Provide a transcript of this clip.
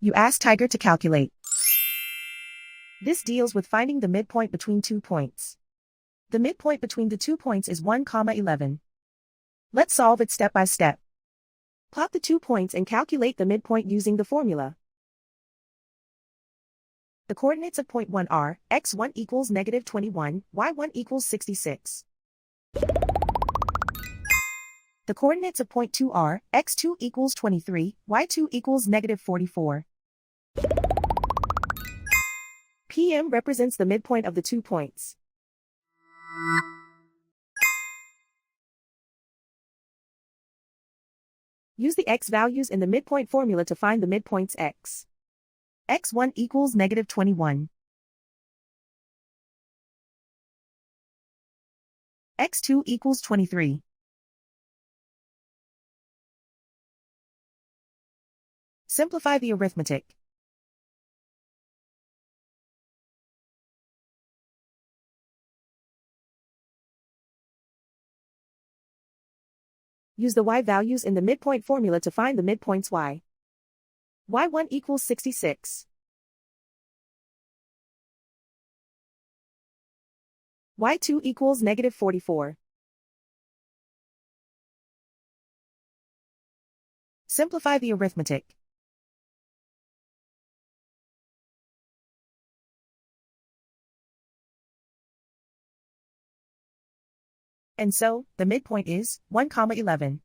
You ask Tiger to calculate. This deals with finding the midpoint between 2 points. The midpoint between the 2 points is 1, 11. Let's solve it step by step. Plot the 2 points and calculate the midpoint using the formula. The coordinates of point 1 are, x1 equals -21, y1 equals 66. The coordinates of point 2 are, x2 equals 23, y2 equals -44. PM represents the midpoint of the 2 points. Use the x values in the midpoint formula to find the midpoints x. x1 equals -21. x2 equals 23. Simplify the arithmetic. Use the y values in the midpoint formula to find the midpoints y. y1 equals 66. y2 equals -44. Simplify the arithmetic. And so, the midpoint is 1, 11.